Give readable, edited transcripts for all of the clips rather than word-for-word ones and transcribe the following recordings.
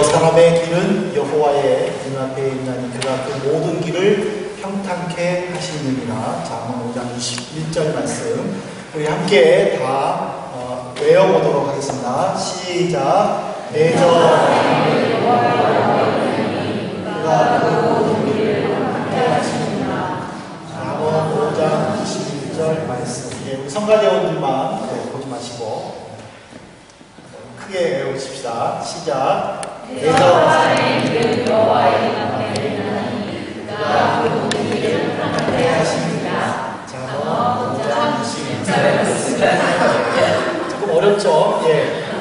사람의 길은 여호와의 눈앞에 있나니 그가 그 모든 길을 평탄케 하시느니라. 잠언 5장 21절 말씀 우리 함께 다 외워보도록 하겠습니다. 시작. 내저 그가 그 모든 길을 평탄케 하시느니라. 잠언 5장 21절 말씀. 우리 성가대원들만 보지 마시고 크게 외우십시다. 시작. 여호와의 길은 여호와의 눈앞에 있나니 그가 그 모든 길을 평탄케 하시니라. 잠언 5장 21절. 조금 어렵죠? 예.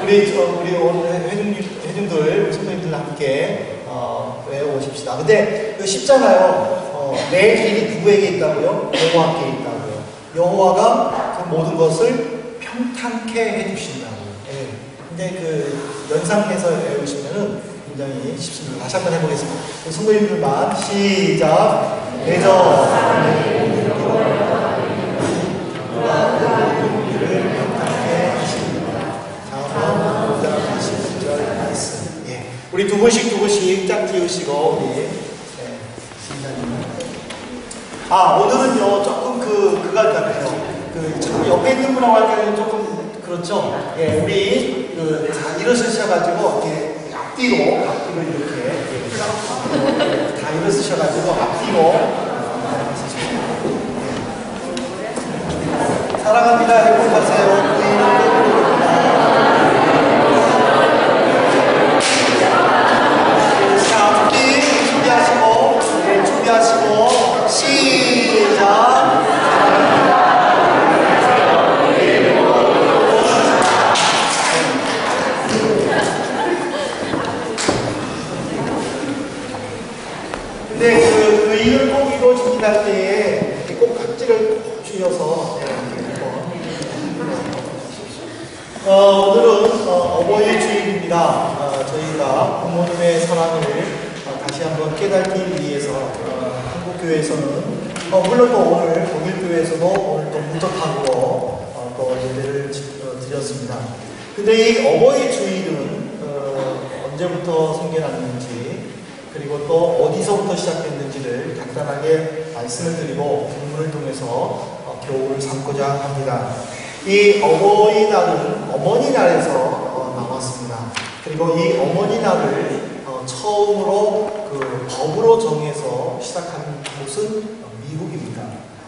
우리 오늘 회중들, 선생님들 함께 외워오십시다. 근데 쉽잖아요. 내 길이 누구에게 있다고요? 여호와께 있다고요. 여호와가 그 모든 것을 평탄케 해주신다고요. 예. 근데 연상해서 외우시면은 굉장히 쉽습니다. 다시 한번 해보겠습니다. 성도님들만 시작. 내저 우리를 평탄케 하십니다. 잠언 5장 21절 말씀. 예. 우리 두 분씩 짝 지으시고 우리 신자님. 오늘은요 조금 그거 같아요. 자꾸 옆에 있는 분하고 할 때는 조금 그렇죠? 예, 우리 다 일어서셔가지고 이렇게 앞뒤로 이렇게 다 일어서셔가지고 앞뒤로 사랑합니다. 행복하세요. 자, 앞뒤 준비하시고 시작. 근데 이걸 꼭 이루어집니다 때에 꼭 각지를 꼭 주셔서 오늘은 어버이 주일입니다. 저희가 부모님의 사랑을 다시 한번 깨닫기 위해서 한국교회에서는 물론 또 오늘 독일교회에서도 오늘 또 문턱하고 또 예배를 드렸습니다. 근데 이 어버이 주일은 언제부터 생겨났는지 그리고 또 어디서부터 시작됐는지를 간단하게 말씀을 드리고 본문을 통해서 교훈을 삼고자 합니다. 이 어버이날은 어머니날에서 나왔습니다. 그리고 이 어머니날을 처음으로 법으로 정해서 시작한 곳은 미국입니다.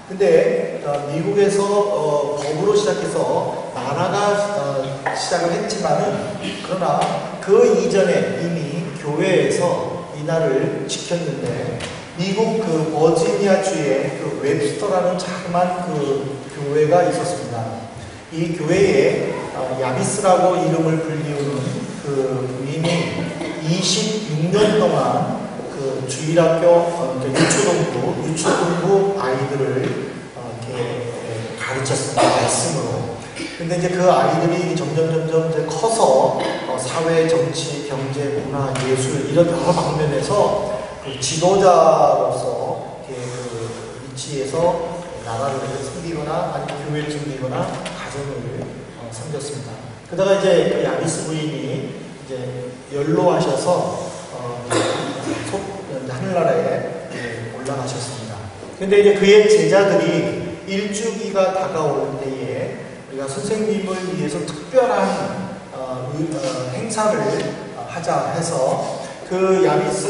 근데 미국에서 법으로 시작해서 나라가 시작을 했지만은 그러나 그 이전에 이미 교회에서 이 날을 지켰는데 미국 버지니아주에 웹스터라는 자그마한 교회가 있었습니다. 이 교회에 야비스라고 이름을 불리우는 부인이 26년 동안 주일학교 유초등부 아이들을 이렇게 가르쳤습니다. 말씀으로. 근데 이제 그 아이들이 점점 이제 커서 사회, 정치, 경제, 문화, 예술 이런 여러 방면에서 지도자로서 위치에서 나라를 섬기거나 아니면 교회를 섬기거나 가정을 섬겼습니다. 그러다가 이제 야비스 부인이 이제 연로하셔서 하늘나라에 올라가셨습니다. 근데 이제 그의 제자들이 일주기가 다가올 때에 우리가 선생님을 위해서 특별한 행사를 하자 해서 그 야비스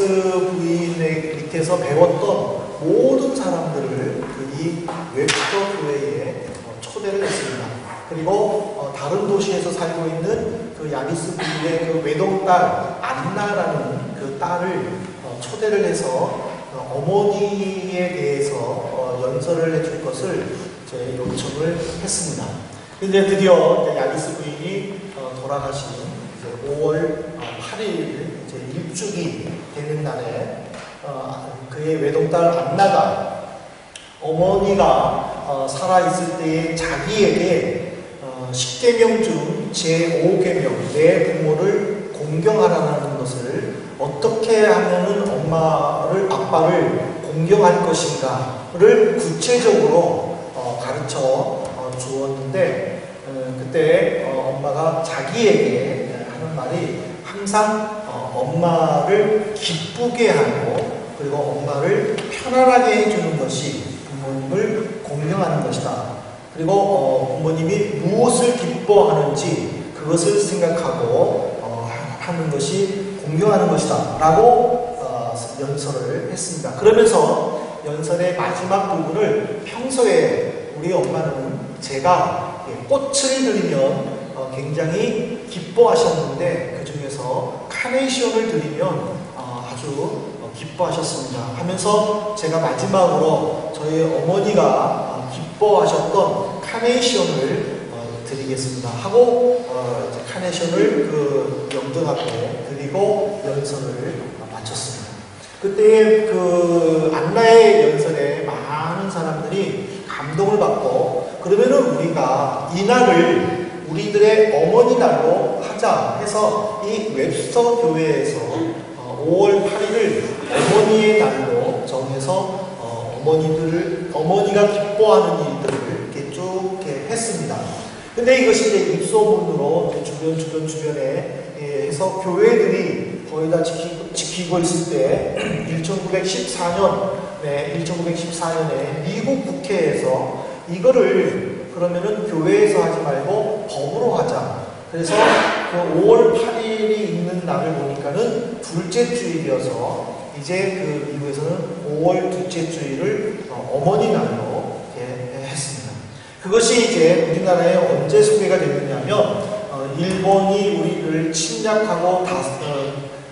부인의 밑에서 배웠던 모든 사람들을 이 웹스터 교회에 초대를 했습니다. 그리고 다른 도시에서 살고 있는 그 야비스 부인의 외동딸 안나라는 그 딸을 초대를 해서 어머니에 대해서 연설을 해줄 것을 이제 요청을 했습니다. 근데 드디어 이제 야비스 부인이 돌아가신 이제 5월 8일 이제 일주기 되는 날에 그의 외동딸 안나가 어머니가 살아있을 때에 자기에게 10계명 중 제5계명 내 부모를 공경하라는 것을 어떻게 하면은 아빠를 공경할 것인가를 구체적으로 가르쳐 주었는데 그때 엄마가 자기에게 하는 말이 항상 엄마를 기쁘게 하고 그리고 엄마를 편안하게 해주는 것이 부모님을 공경하는 것이다. 그리고 부모님이 무엇을 기뻐하는지 그것을 생각하고 하는 것이 공경하는 것이다 라고 연설을 했습니다. 그러면서 연설의 마지막 부분을 평소에 우리 엄마는 제가 꽃을 드리면 굉장히 기뻐하셨는데 그 중에서 카네이션을 드리면 아주 기뻐하셨습니다 하면서 제가 마지막으로 저희 어머니가 기뻐하셨던 카네이션을 드리겠습니다 하고 카네이션을 그 영등 앞에 드리고 연설을 마쳤습니다. 그때 그 안나의 연설에 많은 사람들이 감동을 받고 그러면은 우리가 이 날을 우리들의 어머니 날로 하자 해서 이 웹스터 교회에서 5월 8일을 어머니의 날로 정해서 어머니가 기뻐하는 일들을 이렇게 쭉 이렇게 했습니다. 근데 이것이 이제 입소문으로 주변에 해서 교회들이 거의 다 지키고 있을 때 1914년에 미국 국회에서 이거를 그러면은 교회에서 하지 말고 법으로 하자. 그래서 그 5월 8일이 있는 날을 보니까는 둘째 주일이어서 이제 그 미국에서는 5월 둘째 주일을 어머니 날로 했습니다. 그것이 이제 우리나라에 언제 소개가 됐느냐면 일본이 우리를 침략하고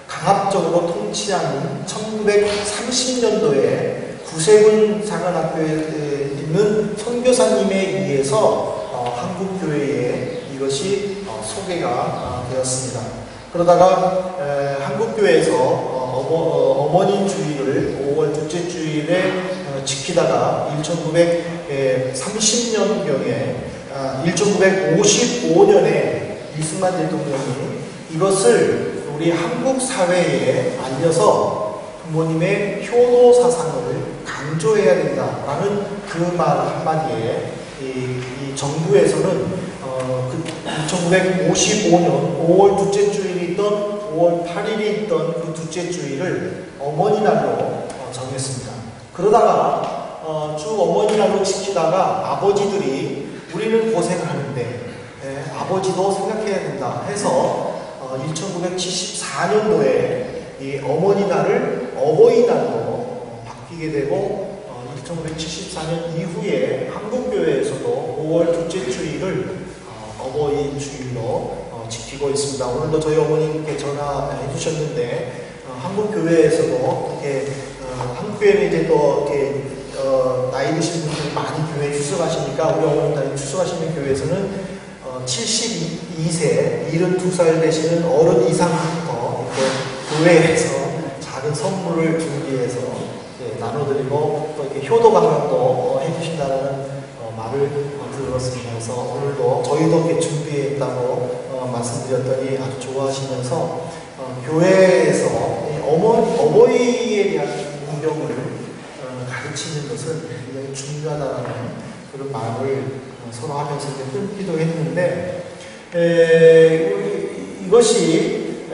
강압적으로 통치하는 1930년도에 구세군 사관학교에 있는 선교사님에 의해서 한국교회에 이것이 소개가 되었습니다. 그러다가 한국교회에서 어머니 주일을 5월 둘째 주일에 지키다가 1955년에 이승만 대통령이 이것을 우리 한국 사회에 알려서 부모님의 효도 사상을 강조해야 된다라는 그 말 한마디에 이 정부에서는 1955년 5월 둘째 주일이 있던 5월 8일이 있던 그 둘째 주일을 어머니 날로 정했습니다. 그러다가 쭉 어머니 날로 지키다가 아버지들이 우리는 고생하는데 아버지도 생각해야 된다 해서 1974년도에 이 어머니 날을 어버이날로 바뀌게 되고 1974년 이후에 한국교회에서도 5월 둘째 주일을 어버이 주일로 지키고 있습니다. 오늘도 저희 어머님께 전화해 주셨는데 한국교회에서도 이렇게 한국교회는 이제 또 이렇게 나이 드신 분들이 많이 교회에 출석하시니까 우리 어머님들이 출석하시는 교회에서는 72세, 72살 되시는 어른 이상부터 교회에서 작은 선물을 준비해서 나눠드리고 또 이렇게 효도 강연도 해주신다는 말을 들었습니다. 그래서 오늘도 저희도 이렇게 준비했다고 말씀드렸더니 아주 좋아하시면서 교회에서 어버이에 대한 공경을 가르치는 것은 굉장히 중요하다는 그런 말을 서로 하면서 끊기도 했는데 이것이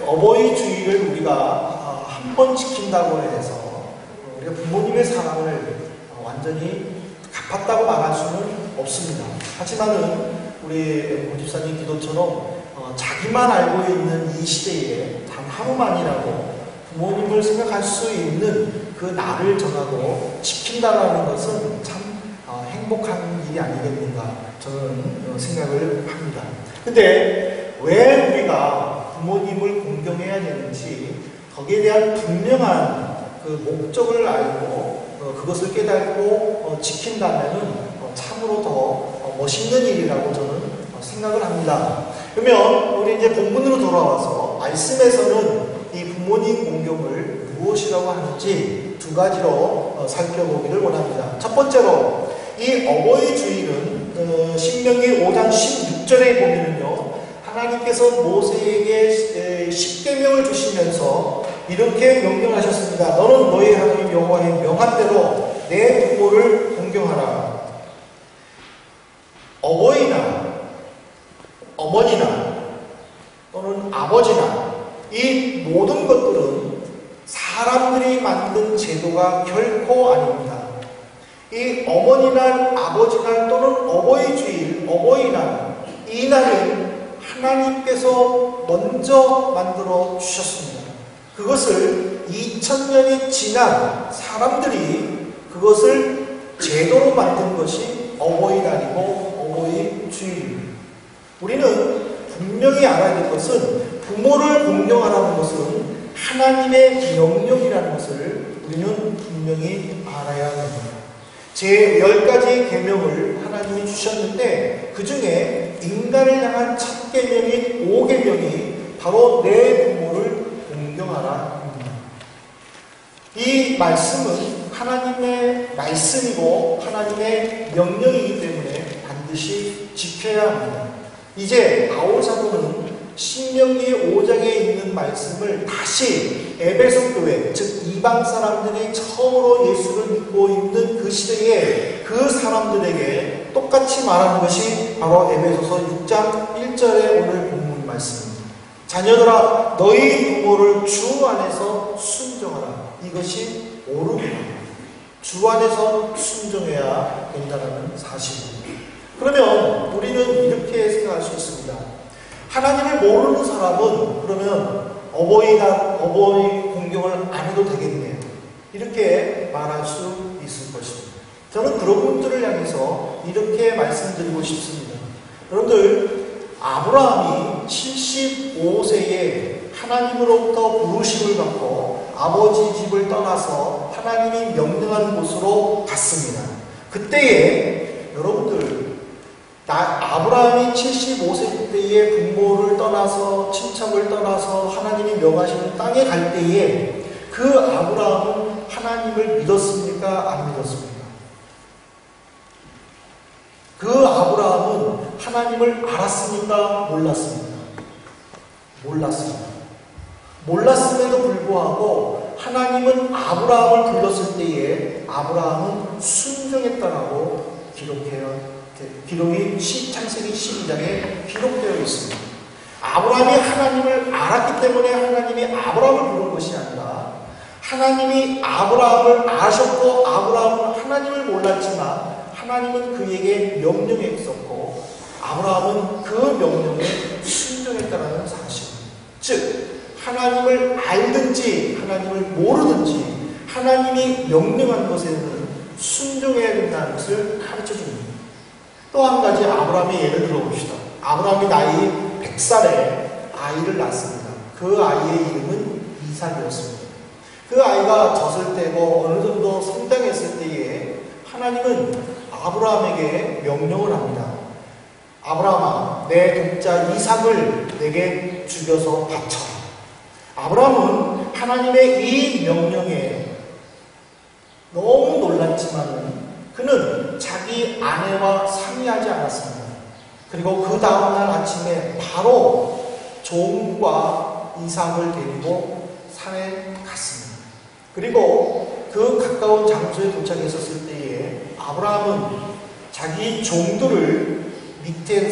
어버이 주일을 우리가 한 번 지킨다고 해서 우리가 부모님의 사랑을 완전히 갚았다고 말할 수는 없습니다. 하지만은 우리 고집사님 기도처럼 자기만 알고 있는 이 시대에 단 하루만이라도 부모님을 생각할 수 있는 그 날을 정하고 지킨다라는 것은 참 행복한 일이 아니겠는가 저는 생각을 합니다. 근데 왜 우리가 부모님을 공경해야 되는지 거기에 대한 분명한 그 목적을 알고 그것을 깨닫고 지킨다면은 참으로 더 멋있는 일이라고 저는 생각을 합니다. 그러면 우리 이제 본문으로 돌아와서 말씀에서는 이 부모님 공경을 무엇이라고 하는지 두 가지로 살펴보기를 원합니다. 첫 번째로 이 어버이 주일은 신명기 5장 16절에 보면은요 하나님께서 모세에게 십계명을 주시면서 이렇게 명령하셨습니다. 너는 너희 하나님 여호와의 명한 대로 내 부모를 공경하라. 어버이나 어머니나 또는 아버지나 이 모든 것들은 사람들이 만든 제도가 결코 아닙니다. 이 어머니날, 아버지날 또는 어버이주일, 어버이날, 이 날은 하나님께서 먼저 만들어 주셨습니다. 그것을 2000년이 지난 사람들이 그것을 제도로 만든 것이 어버이날이고 어버이주일입니다. 우리는 분명히 알아야 될 것은 부모를 공경하라는 것은 하나님의 명령이라는 것을 우리는 분명히 알아야 합니다. 제 10가지 계명을 하나님이 주셨는데 그 중에 인간을 향한 첫 계명인 5계명이 바로 내 부모를 공경하라입니다. 이 말씀은 하나님의 말씀이고 하나님의 명령이기 때문에 반드시 지켜야 합니다. 이제 바울 사도는 신명기 5장에 있는 말씀을 다시 에베소 교회, 즉 이방 사람들이 처음으로 예수를 믿고 있는 그 시대에 그 사람들에게 똑같이 말하는 것이 바로 에베소서 6장 1절의 오늘 본문 말씀입니다. 자녀들아 너희 부모를 주 안에서 순종하라. 이것이 옳음이다. 주 안에서 순종해야 된다는 사실입니다. 그러면 우리는 이렇게 생각할 수 있습니다. 하나님을 모르는 사람은 그러면 어버이날, 어버이 공경을 안 해도 되겠네요. 이렇게 말할 수 있을 것입니다. 저는 여러분들을 향해서 이렇게 말씀드리고 싶습니다. 여러분들, 아브라함이 75세에 하나님으로부터 부르심을 받고 아버지 집을 떠나서 하나님이 명령한 곳으로 갔습니다. 그때에 여러분들, 아브라함이 75세 때에 부모를 떠나서 친척을 떠나서 하나님이 명하시는 땅에 갈 때에 그 아브라함은 하나님을 믿었습니까? 안 믿었습니까? 그 아브라함은 하나님을 알았습니까? 몰랐습니까? 몰랐습니다. 몰랐음에도 불구하고 하나님은 아브라함을 불렀을 때에 아브라함은 순종했다라고 기록이 창세기 12장에 기록되어 있습니다. 아브라함이 하나님을 알았기 때문에 하나님이 아브라함을 부른 것이 아니라 하나님이 아브라함을 아셨고 아브라함은 하나님을 몰랐지만 하나님은 그에게 명령했었고 아브라함은 그 명령에 순종했다는 사실입니다. 즉 하나님을 알든지 하나님을 모르든지 하나님이 명령한 것에는 순종해야 된다는 것을 가르쳐줍니다. 또 한 가지 아브라함의 예를 들어봅시다. 아브라함이 나이 100살에 아이를 낳습니다. 그 아이의 이름은 이삭이었습니다. 그 아이가 젖을 떼고 어느 정도 성장했을 때에 하나님은 아브라함에게 명령을 합니다. 아브라함아, 내 독자 이삭을 내게 죽여서 바쳐라. 아브라함은 하나님의 이 명령에 너무 놀랐지만 그는 자기 아내와 상의하지 않았습니다. 그리고 그 다음날 아침에 바로 종과 이삭을 데리고 산에 갔습니다. 그리고 그 가까운 장소에 도착했었을 때에 아브라함은 자기 종들을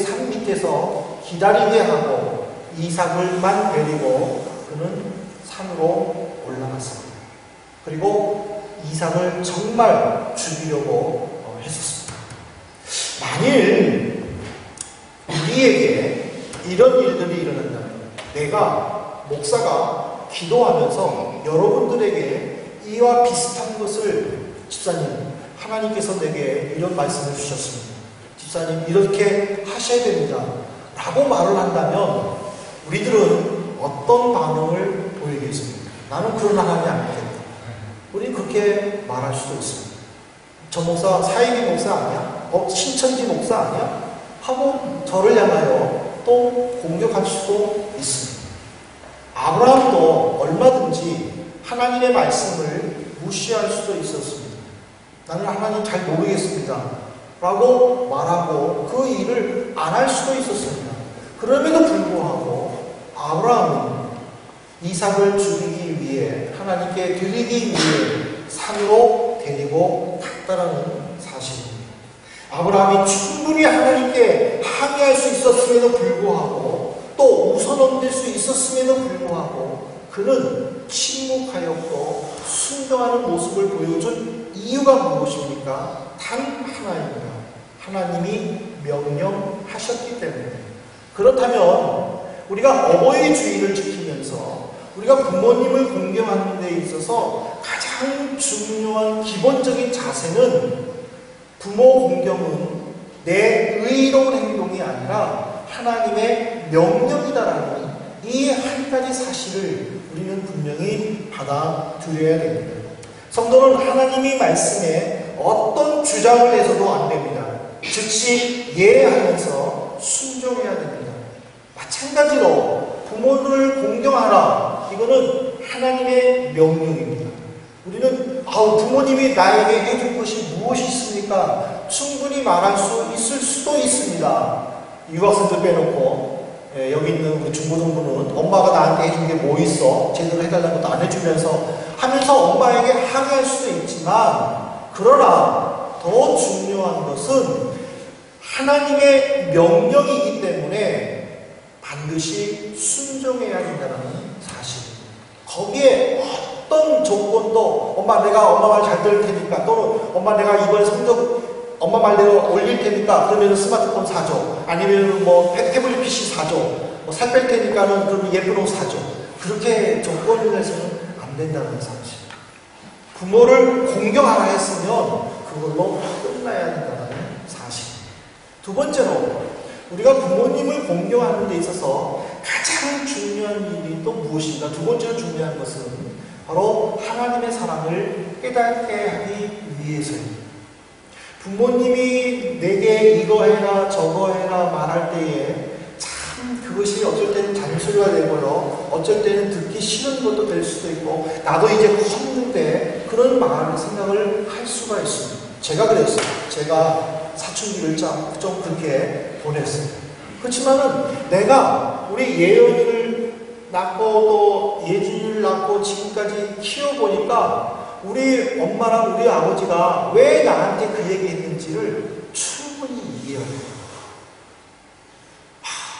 산 밑에서 기다리게 하고 이삭을만 데리고 그는 산으로 올라갔습니다. 그리고 이삭을 정말 죽이려고 했었습니다. 만일 우리에게 이런 일들이 일어난다면 내가 목사가 기도하면서 여러분들에게 이와 비슷한 것을 집사님, 하나님께서 내게 이런 말씀을 주셨습니다. 집사님 이렇게 하셔야 됩니다. 라고 말을 한다면 우리들은 어떤 반응을 보이겠습니까? 나는 그런 하나님이 아니겠다. 우리 그렇게 말할 수도 있습니다. 저 목사 사이비 목사 아니야? 신천지 목사 아니야? 하고 저를 향하여 또 공격할 수도 있습니다. 아브라함도 얼마든지 하나님의 말씀을 무시할 수도 있었습니다. 나는 하나님 잘 모르겠습니다. 라고 말하고 그 일을 안 할 수도 있었습니다. 그럼에도 불구하고 아브라함은 이삭을 죽이기 위해 하나님께 드리기 위해 산으로 데리고 갔다라는 사실입니다. 아브라함이 충분히 하나님께 항의할 수 있었음에도 불구하고 또 웃어넘길 수 있었음에도 불구하고 그는 침묵하였고 순종하는 모습을 보여준 이유가 무엇입니까? 단 하나입니다. 하나님이 명령하셨기 때문에. 그렇다면 우리가 어버이 주의를 지키면서 우리가 부모님을 공경하는 데 있어서 가장 중요한 기본적인 자세는 부모 공경은 내 의로운 행동이 아니라 하나님의 명령이다라는 이 한 가지 사실을 우리는 분명히 받아들여야 됩니다. 성도는 하나님이 말씀에 어떤 주장을 해서도 안 됩니다. 즉시 예하면서 순종해야 됩니다. 마찬가지로 부모를 공경하라. 이거는 하나님의 명령입니다. 우리는 부모님이 나에게 해줄 것이 무엇이 있습니까? 충분히 말할 수 있을 수도 있습니다. 유학생들 빼놓고 여기 있는 우리 중고등부는 엄마가 나한테 해준 게 뭐 있어? 제대로 해달라는 것도 안 해주면서 하면서 엄마에게 항의할 수도 있지만, 그러나 더 중요한 것은 하나님의 명령이기 때문에 반드시 순종해야 된다는 사실입니다. 거기에 어떤 조건도 내가 엄마 말 잘 들을 테니까, 또는 엄마 내가 이번에 성적 엄마 말대로 올릴 테니까 그러면 스마트폰 사줘, 아니면 태블릿 PC 사줘, 살 뺄 테니까는 그러면 예쁜 옷 사줘, 그렇게 조건을 해서는 안 된다는 사실. 부모를 공경하라 했으면 그걸로 끝나야 된다는 사실. 두 번째로 우리가 부모님을 공경하는 데 있어서 가장 중요한 일이 또 무엇인가? 두 번째로 중요한 것은 바로 하나님의 사랑을 깨닫게 하기 위해서입니다. 부모님이 내게 이거 해라 저거 해라 말할 때에 참 그것이 어쩔 때는 잔소리가 되고요, 어쩔 때는 듣기 싫은 것도 될 수도 있고, 나도 이제 컸는데 그런 마음의 생각을 할 수가 있습니다. 제가 그랬어요. 제가 사춘기를 좀 그렇게 보냈어요. 그렇지만은 내가 우리 예언이를 낳고 또 예준이를 낳고 지금까지 키워보니까 우리 엄마랑 우리 아버지가 왜 나한테 그 얘기 했는지를 충분히 이해해요.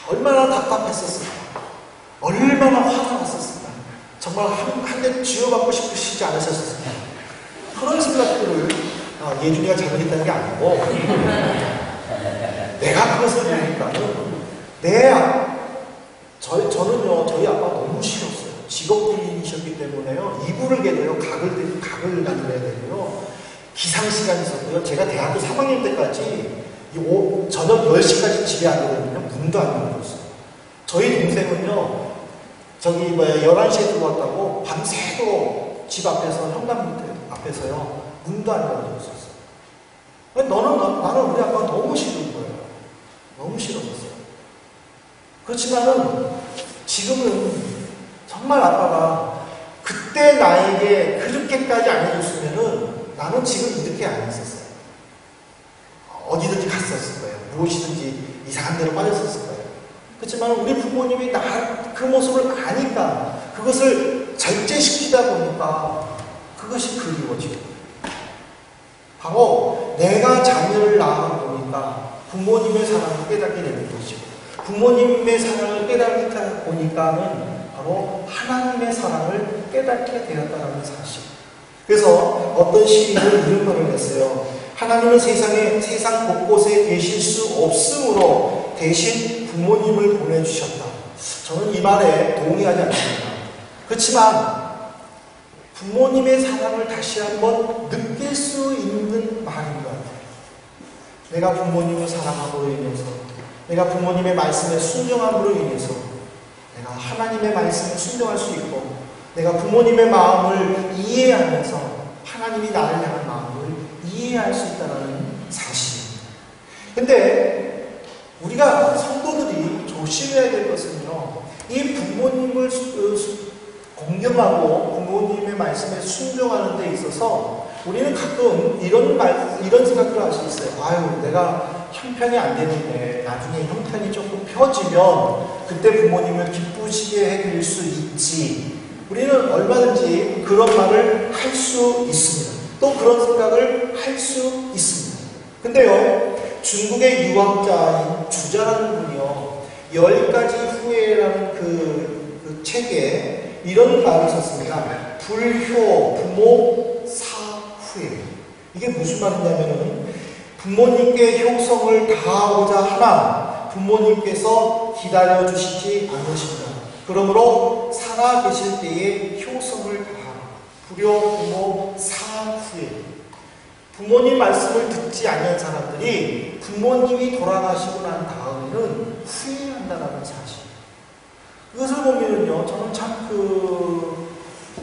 얼마나 답답했었을까? 얼마나 화가 났었을까? 정말 한 대 쥐어받고 싶으시지 않으셨을까? 그런 생각들을 예준이가 잘못했다는 게 아니고 내가 그것을 보니까는 저는요 저희 아빠가 너무 싫었어요. 직업군인이셨기 때문에요, 이불을 개도요, 각을 만들어야 되고요, 기상시간이 있었고요. 제가 대학교 3학년 때까지 저녁 10시까지 집에 안 오거든요. 문도 안 열어줬어요. 저희 동생은요, 11시에 들어왔다고 밤새도록 집 앞에서, 현관 앞에서요, 문도 안 열어줬었어요. 나는 우리 아빠가 너무 싫은 거예요. 너무 싫었어요. 그렇지만은 지금은 정말 아빠가 그때 나에게 그렇게까지 안 해줬으면은 나는 지금 이렇게 안 했었어요. 어디든지 갔었을 거예요. 무엇이든지 이상한 데로 빠졌었을 거예요. 그렇지만 우리 부모님이 그 모습을 아니까, 그것을 절제시키다 보니까 그것이 그리워지고, 바로 내가 자녀를 낳아보니까 부모님의 사랑을 깨닫게 되는 것이고, 부모님의 사랑을 깨닫다 보니까는 바로 하나님의 사랑을 깨닫게 되었다는 사실. 그래서 어떤 시인은 이런 말을 했어요. 하나님은 세상 곳곳에 계실 수 없으므로 대신 부모님을 보내주셨다. 저는 이 말에 동의하지 않습니다. 그렇지만 부모님의 사랑을 다시 한번 느낄 수 있는 말인 것 같아요. 내가 부모님을 사랑함으로 인해서, 내가 부모님의 말씀에 순종함으로 인해서 내가 하나님의 말씀에 순종할 수 있고, 내가 부모님의 마음을 이해하면서 하나님이 나를 향한 마음을 이해할 수 있다는 사실입니다. 근데 우리가 성도들이 조심해야 될 것은요, 이 부모님을 공경하고 부모님의 말씀에 순종하는 데 있어서 우리는 가끔 이런 생각을 할 수 있어요. 내가 형편이 안 되는데 나중에 형편이 조금 펴지면 그때 부모님을 기쁘시게 해드릴 수 있지. 우리는 얼마든지 그런 말을 할 수 있습니다. 또 그런 생각을 할 수 있습니다. 근데요, 중국의 유학자인 주자라는 분이요, 10가지 후회라는 그 책에 이런 말을 썼습니다. 불효, 부모, 사후회. 이게 무슨 말이냐면은 부모님께 효성을 다하고자 하나 부모님께서 기다려주시지 않으신다. 그러므로 살아계실 때에 효성을 다하라. 불효, 부모, 사후회. 부모님 말씀을 듣지 않는 사람들이 부모님이 돌아가시고 난 다음에는 후회한다는 사실. 그것을 보면은요, 저는 참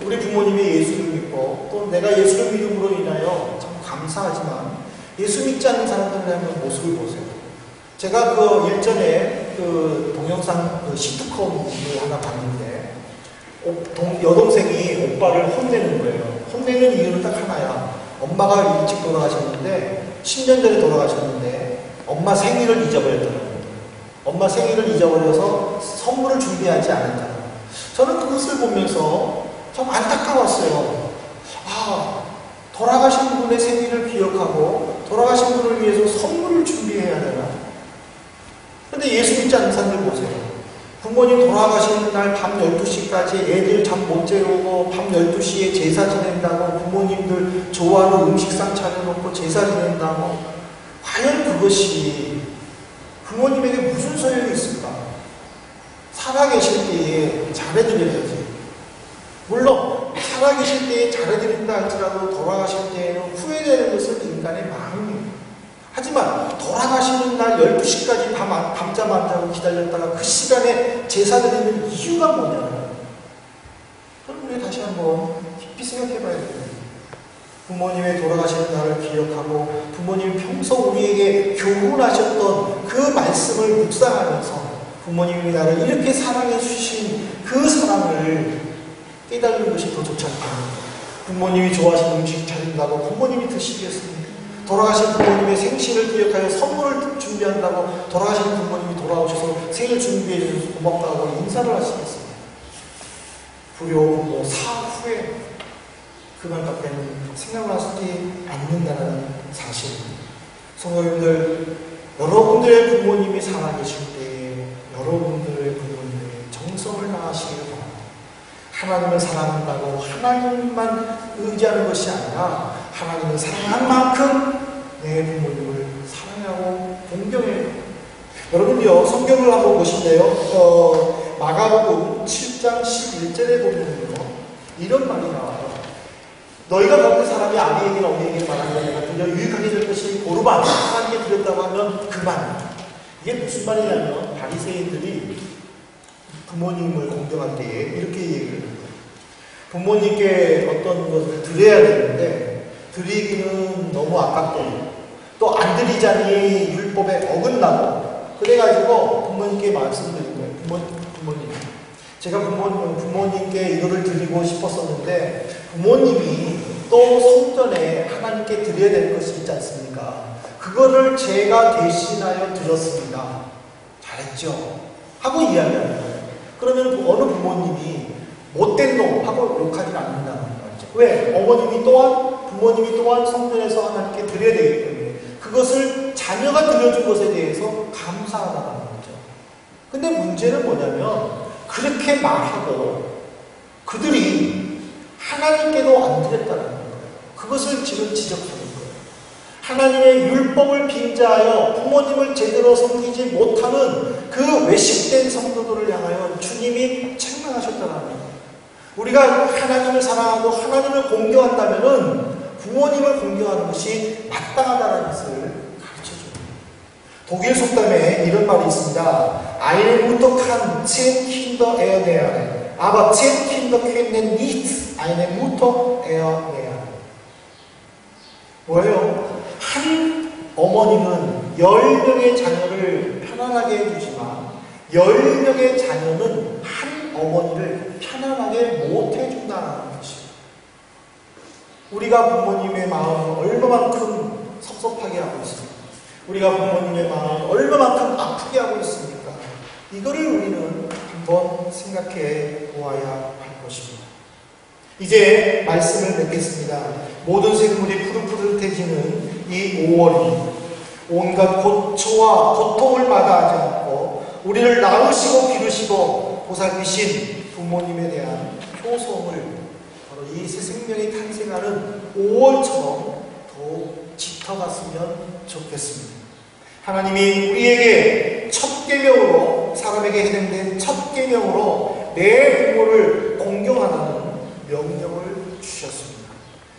우리 부모님이 예수를 믿고 또 내가 예수를 믿음으로 인하여 참 감사하지만 예수 믿지 않는 사람들의 한번 모습을 보세요. 제가 일전에 동영상 시트콤을 하나 봤는데 여동생이 오빠를 혼내는 거예요. 혼내는 이유는 딱 하나야. 엄마가 일찍 돌아가셨는데 10년 전에 돌아가셨는데 엄마 생일을 잊어버렸더라고요. 엄마 생일을 잊어버려서 선물을 준비하지 않았잖아요. 저는 그것을 보면서 참 안타까웠어요. 아, 돌아가신 분의 생일을 기억하고 돌아가신 분을 위해서 선물을 준비해야 되나? 근데 예수 믿지 않는 사람들 보세요. 부모님 돌아가시는 날 밤 12시까지 애들 잠 못 재우고 밤 12시에 제사 지낸다고 부모님들 좋아하는 음식상 차려놓고 제사 지낸다고 과연 그것이 부모님에게 무슨 소용이 있을까? 살아계실 때에 잘해드려야지. 물론 살아계실 때에 잘해드린다 할지라도 돌아가실 때에는 후회되는 것은 인간의 마음이에요. 하지만 돌아가시는 날 12시까지 밤잠 안 자고 기다렸다가 그 시간에 제사 드리는 이유가 뭐냐? 그럼 우리 다시 한번 깊이 생각해 봐야 돼요. 부모님의 돌아가시는 날을 기억하고 부모님이 평소 우리에게 교훈하셨던 그 말씀을 묵상하면서 부모님이 나를 이렇게 사랑해 주신 그 사랑을 깨닫는 것이 더 좋지 않겠습니까? 부모님이 좋아하시는 음식 차린다고 부모님이 드시겠습니까? 돌아가신 부모님의 생신을 기억하여 선물을 준비한다고 돌아가신 부모님이 돌아오셔서 생일 준비해 주셔서 고맙다고 인사를 하시겠습니다. 불효, 부모, 사후에 그말 밖에는 생각을 하지 않는다는 사실입니다. 성도님들, 여러분들의 부모님이 살아계실 때에 여러분들의 부모님의 정성을 다하시길 바랍니다. 하나님을 사랑한다고 하나님만 의지하는 것이 아니라 하나님을 사랑한 만큼 내 부모님을 사랑하고 공경해요. 여러분요, 성경을 한번 보실래요? 마가복음 7장 11절에 보면요, 이런 말이 나와요. 너희가 먹는 사람이 아비에게나 어미에게 말하는 것이 들려 유익하게 될 것이 고르반 하나님께 드렸다고 하면 그만. 이게 무슨 말이냐면 바리새인들이 부모님을 공경할 때에 이렇게 얘기를 해요. 부모님께 어떤 것을 드려야 되는데 드리기는 너무 아깝고 또 안 드리자니 율법에 어긋나고 그래가지고 부모님께 말씀드린 거예요. 부모님. 제가 부모님께 이거를 드리고 싶었었는데 부모님이 또 성전에 하나님께 드려야 될 것이 있지 않습니까? 그거를 제가 대신하여 드렸습니다. 잘했죠? 하고 이야기하는 거예요. 그러면 어느 부모님이 못된 놈 하고 욕하지 않는다는 거죠. 왜? 부모님이 또한 성전에서 하나님께 드려야 되기 때문에 그것을 자녀가 드려준 것에 대해서 감사하다는 거죠. 근데 문제는 뭐냐면 그렇게 말하고 그들이 하나님께도 안 드렸다는 거예요. 그것을 지금 지적하는 거예요. 하나님의 율법을 빙자하여 부모님을 제대로 섬기지 못하는 그 외식된 성도들을 향하여 주님이 책망하셨다는 거예요. 우리가 하나님을 사랑하고 하나님을 공경한다면 부모님을 공경하는 것이 마땅하다는 것을 가르쳐줍니다. 독일 속담에 이런 말이 있습니다. Eine Mutter kann 10 Kinder ernähren, aber 10 Kinder können nicht eine Mutter ernähren. 뭐예요? 한 어머니는 10명의 자녀를 편안하게 해주지만 10명의 자녀는 한 어머니를 편안하게 못 해준다는 것입니다. 우리가 부모님의 마음을 얼마만큼 섭섭하게 하고 있습니까? 우리가 부모님의 마음을 얼마만큼 아프게 하고 있습니까? 이거를 우리는 한번 생각해 보아야 할 것입니다. 이제 말씀을 맺겠습니다. 모든 생물이 푸릇푸릇해지는 이 5월이 온갖 고초와 고통을 마다하지 않고 우리를 낳으시고 기르시고 보살피신 부모님에 대한 효성을 바로 이 새 생명이 탄생하는 5월처럼 더욱 짙어갔으면 좋겠습니다. 하나님이 우리에게 첫 계명으로, 사람에게 해당된 첫 계명으로 내 부모를 공경하라는 명령을 주셨습니다.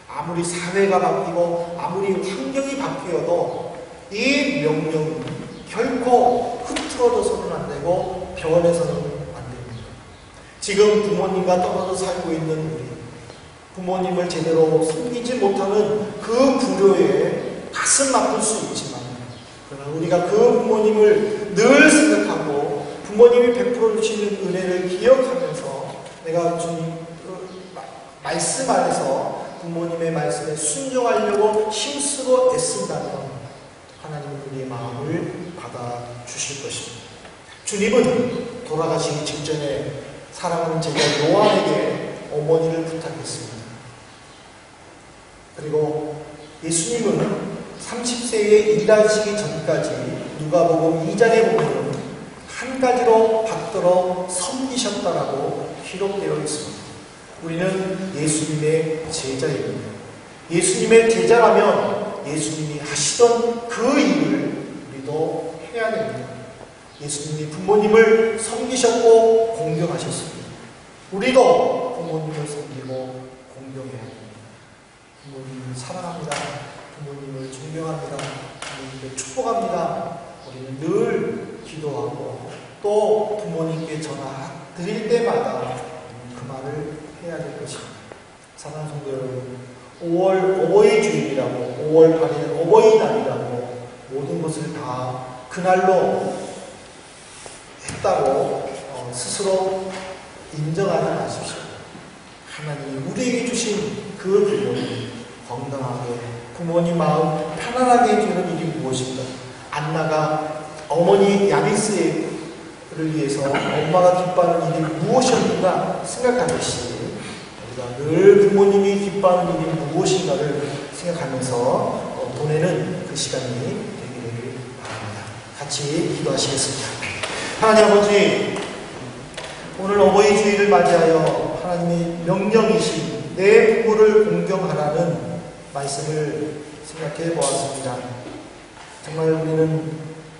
아무리 사회가 바뀌고 아무리 환경이 바뀌어도 이 명령은 결코 흐트러져서는 안 되고 변해서는 안 됩니다. 지금 부모님과 떨어져 살고 있는 우리, 부모님을 제대로 섬기지 못하는 그 불효에 가슴 아플 수 있지만, 그러나 우리가 그 부모님을 늘 생각하고 부모님이 베풀어 주시는 은혜를 기억하면서 내가 주님 말씀 안에서 부모님의 말씀에 순종하려고 힘쓰고 애쓴다면 하나님은 우리의 마음을 받아주실 것입니다. 주님은 돌아가시기 직전에 사랑하는 제자 요한에게 어머니를 부탁했습니다. 그리고 예수님은 30세에 일하시기 전까지 누가복음 2장에 보면 한 가지로 받들어 섬기셨다라고 기록되어 있습니다. 우리는 예수님의 제자입니다. 예수님의 제자라면 예수님이 하시던 그 일을 우리도 해야 됩니다. 예수님이 부모님을 섬기셨고 공경하셨습니다. 우리도 부모님을 섬기고 공경해야 됩니다. 부모님을 사랑합니다. 부모님을 존경합니다. 부모님을 축복합니다. 우리는 늘 기도하고 또 부모님께 전화 드릴 때마다 그 말을 해야 될 것입니다. 사랑하는 성도 여러분, 5월 어버이 주일이라고, 5월 8일은 어버이날이라고 모든 것을 다 그날로 했다고 스스로 인정하지 마십시오. 하나님이 우리에게 주신 그 부모님 건강하게, 부모님 마음 편안하게 해주는 일이 무엇인가? 안나가 어머니 야비스를 위해서 엄마가 기뻐하는 일이 무엇이었는가 생각하듯이 우리가 늘 부모님이 기뻐하는 일이 무엇인가를 생각하면서 보내는 그 시간이 되기를 바랍니다. 같이 기도하시겠습니다. 하나님 아버지, 오늘 어버이 주일을 맞이하여 하나님의 명령이신 내 부모를 공경하라는 말씀을 생각해 보았습니다. 정말 우리는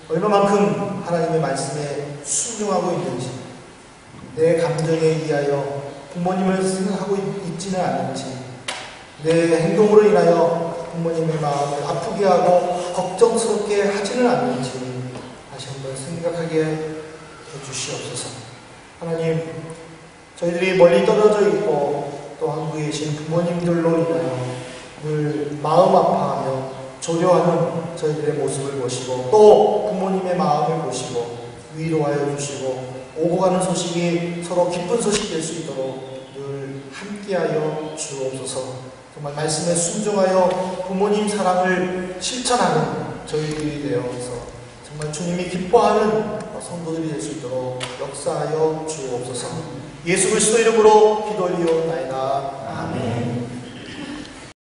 얼마만큼 하나님의 말씀에 순종하고 있는지, 내 감정에 의하여 부모님을 생각하고 있지는 않은지, 내 행동으로 인하여 부모님의 마음을 아프게 하고 걱정스럽게 하지는 않는지 다시 한번 생각하게 해주시옵소서. 하나님, 저희들이 멀리 떨어져 있고 또 한국에 계신 부모님들로 인하여 늘 마음 아파하며 조려하는 저희들의 모습을 보시고 또 부모님의 마음을 보시고 위로하여 주시고 오고 가는 소식이 서로 기쁜 소식이 될 수 있도록 늘 함께하여 주옵소서. 정말 말씀에 순종하여 부모님 사랑을 실천하는 저희들이 되어서 정말 주님이 기뻐하는 성도들이 될 수 있도록 역사하여 주옵소서. 예수 그리스도 이름으로 기도 올리옵나이다. 아멘.